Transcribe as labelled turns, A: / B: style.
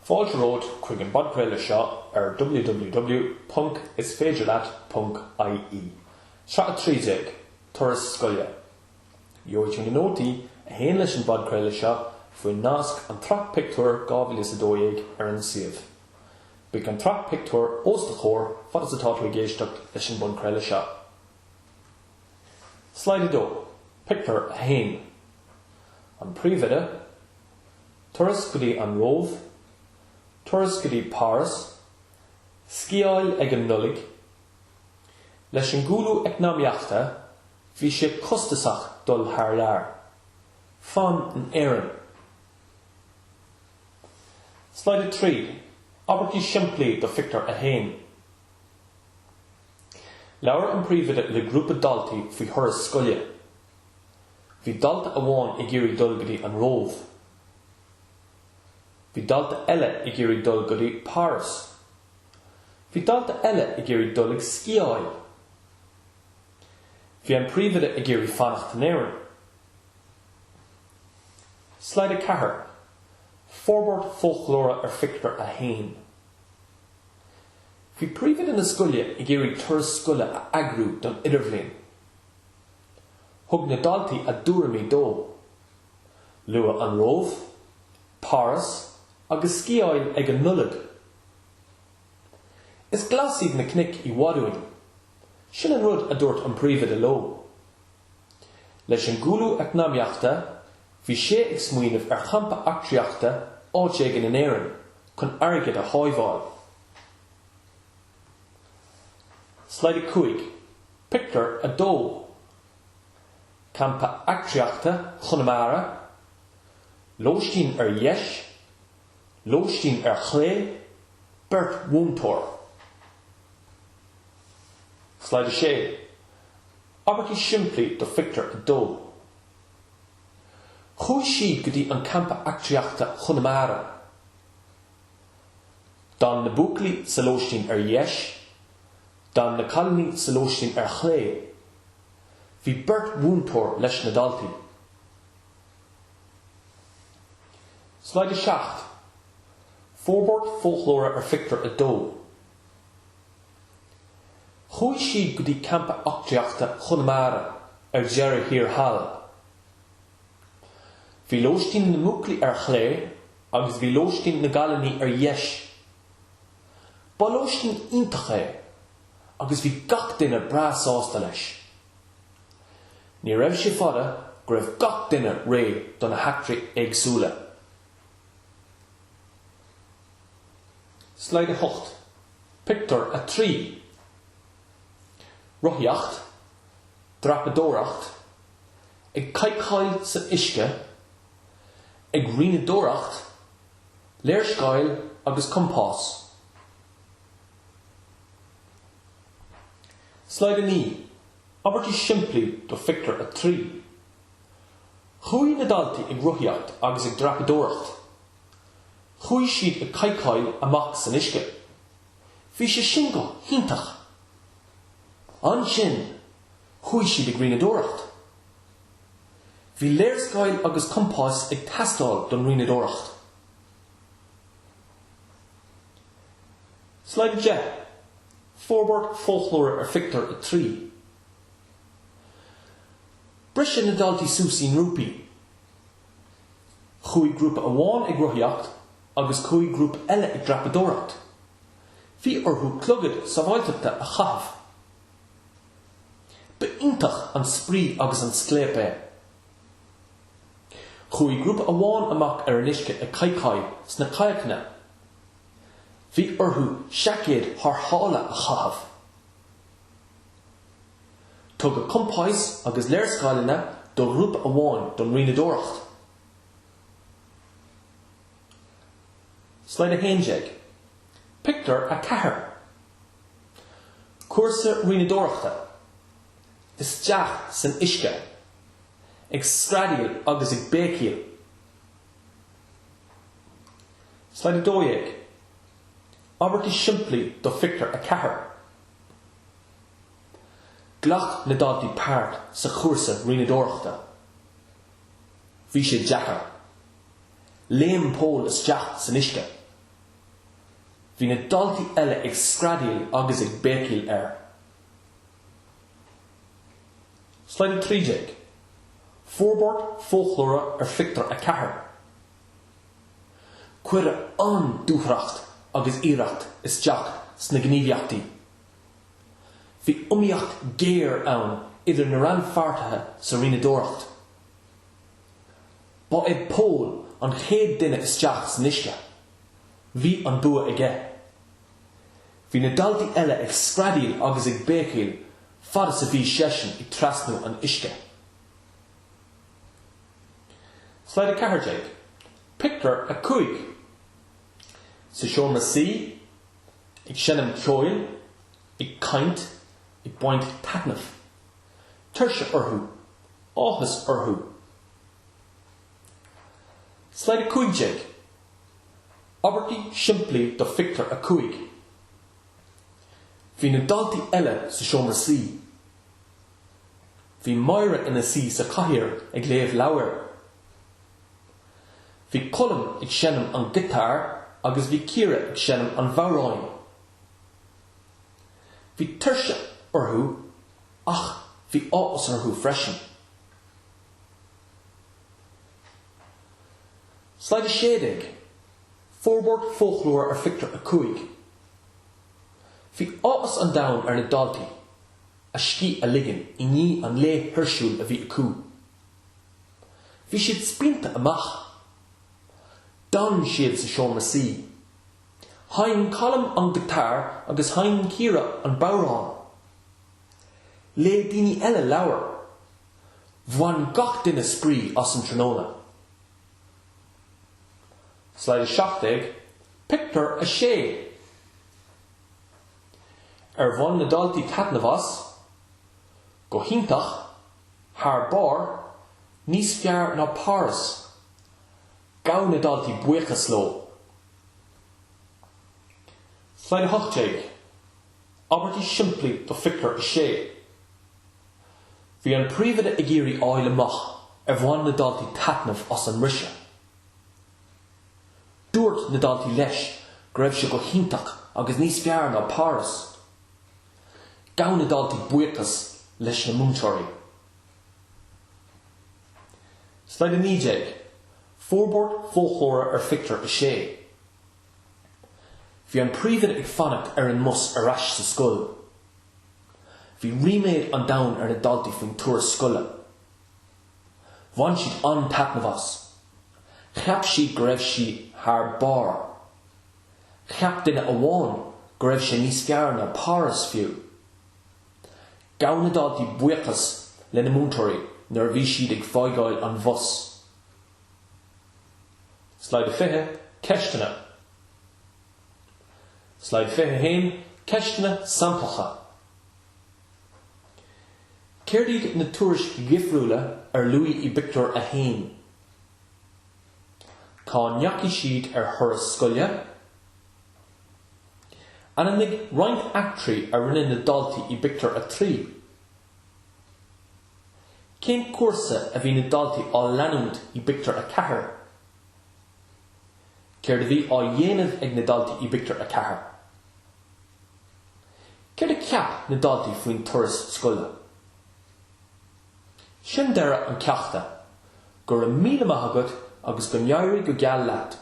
A: Fáilte ród chuig an bodcréile seo ar www.isféidirleat.ie. Sraith 30, Turas Scoile. Dúirt an nótaí a héan leis an bodcréile seo faoin nasc an trach Pictiúr 2012 ar an siomh. Big an trach Pictiúr os de chóir fad is atá tú géisteach leis an bodcréile seo. Slide 2. Pictiúr a héan. An príomhide, Turas go dtí an rómh, Turas go dtí páras, Scoile ag an nullig. Leis an gúlú eicneamaíochta, bhí sé costasach dul thar lear. Fan an éireann. Slide 3. Abertí siimplí do Pictiúr a héan. Leabhar an príomhide le grúpa daltaí faoi Turas Scoile. Bhí dalta amháin i gcéirí dul go dtí an rómh. Bhí dalta eile i gcéirí dul go dtí páras. Bhí dalta eile i gcéirí dul ag Scoile. Bhí an príomhide i gcéirí fannacht an éireann. Slide 4. Forbord folklóra ar Pictiúr a héan. Bhí príomhide na Scoile i gcéirí Turas Scoile a agrú don idirbhléin. Thug na daltaí a dúramí dó. Lua an rómh, páras agus Scoile ag an nullig. Is glasíomh na cnic I wadúin. Sin an rud a dúirt an príomhide ló. Leis an gúlú eicneamaíochta, bhí sé ag smaoinemh ar champa eachtraíochta áite ag an éireann, chun airgid a hábháil. Slide 5. Pictiúr a dó. Campa eachtraíochta Chonamara, Lóistín ar dheis, Lóistín ar chlé, Bert Wúntóir. Slide 6. Abertí siimplí do Pictiúr a dó. Chúis siad go dtí an campa eachtraíochta Chonamara. Dan na buaclaí sa Lóistín ar dheis, dan na colnaí sa Lóistín ar chlé. Bhí Bert Wúntóir leis na daltaí. Slide 7. Forbord folklóra ar Pictiúr a dó. Chúis siad go dtí campa eachtraíochta Chonamara ar dearg hir hall. Bhí Lóistín na muclaí ar chlé agus bhí Lóistín na galaní ar dheis. Ba Lóistín iontacha agus bhí gach duine brasásta leis. Ní raibh sé fada go raibh gach duine ré don na heachtraí éagsúla. Slide 8. Pictiúr a 3. Rothaíocht, Drapadóireacht, ag caicáil sa isce, ag rianadóireacht, léirscáil agus compás. Slide 9. Abertí siimplí do Pictiúr a 3. Chúi na daltaí ag rothaíocht agus ag drapadóireacht. Chúi siad ag caicáil amach san isce. Bhí sé sin go hiontach. An sin, chúi siad ag rianadóireacht. Bhí léirscáil agus compás ag teastáil don rianadóireacht. Slide 10. Forbord folklóra ar Pictiúr a 3. Brisin na daltaí súsaí ngrúpaí. Chúi grúpa amháin ag rothaíocht agus chúi grúpa eile ag drapadóireacht. Bhí orthú clogad sa bhailteachta a chathmh. Ba iontach an sprí agus an scléipé. Chúi grúpa amháin amach ar an isce a caicáil sna caiachna. Bhí orthú seacéad thar hála a chathmh. Tugad compáis agus léirscáileanna do grúpa amháin don rianadóireacht. Slide 11. Pictiúr a 4. Cuasa rianadóireachta. Is deach san isce, ag scradaíal agus ag béicial. Slide 12. Abertí siimplí do Pictiúr a 4. Glach na daltaí páirt sa chúrsa rianadóireachta. Bhí sé deachar. Léim pól is deach san isce. Bhí na daltaí eile ag scradaíl agus ag bécíl air. Slide 3. Fórbord fólchlóra ar fictar a cethair. Cuire an dúthracht agus iireacht isteach sna gníomhaíochtaí. Bhí umíocht géir ann idir na ranpháirtithe sa rianadóireacht. Ba é pól an chéad duine isteach san uisce. Bhí an bua aige. Bhí na daltaí eile ag scradaíl agus ag bécíl fada sa bhí seisin ag trasnú an uisce. Slide 4. Pictiúr a 5. Sa seomra sí, ag sinnam ceoil, ag caint, ag baint taitneamh. Tuirse orthú, áthas orthú. Slide 5. Abertí siimplí do fictiúr a 5. Bhí na daltaí eile sa seomra sí. Bhí maire ina sí sa chathaoir ag léamh leabhar. Bhí colm ag sinnam an gitar agus bhí círe ag sinnam an bhóráin. Bhí tuirse orthú ach bhí áthas orthú freisin. Slide 6. Fórbord fólchlóra ar fictiúr a 5. Bhí áthas an domhan ar na daltaí, a scí a ligean I ní an lé thuirsiúil a bhí acu. Bhí siad spínta amach. Dan siad sa seomra sí. Hain colm an gitar agus hain círe an bhóráin. Le daoine eile leabhar. Bhain gach duine sprí as an tróna. Slide 7. Pictiúr a 6. Ar bhain na daltaí taitneamh go hintach, thar bar, níos fearr ná páras. Gá na daltaí buchas ló. Slide 8. Abertí siimplí do fictiúr a 6. Bhí an príomhide ag géirí áil amach ar bhain na daltaí taitneamh as an rise. Dúirt na daltaí leis go raibh se go hintach agus níos fearr ná páras. Gá na daltaí buchas leis na múntóirí. Slide 9. Fórbord fólchlóra ar fictiúr a 6. Bhí an príomhide ag fannacht ar an mus ar ais sa Scoile. Bhí riméid an domhan ar na daltaí faoin Turas Scoile. Bhain siad an taitneamh. Cheap siad go raibh siad thar bar. Cheap duine amháin go raibh sé níos fearr ná páras fiú. Gá na daltaí buchas le na múntóirí nuair bhí siad ag fágáil an bhus. Slide 5. Ceistena. Slide 5. Ceistena samplacha. Céirdigh na tuairis gifriúla ar luí I Pictiúr a 1. Cá neacaí siad ar thuras Scoile. Ananig roinnt actrí a rinne na daltaí I Pictiúr a 3. Cén cuasa a bhí na daltaí á leanúint I Pictiúr a 4. Céir de bhí á dhéanamh ag na daltaí I Pictiúr a 4. Céir de ceap na daltaí faoin Turas Scoile. Sin deire an ceachta, gur a míle maith agat agus go neamhraí go geal leat.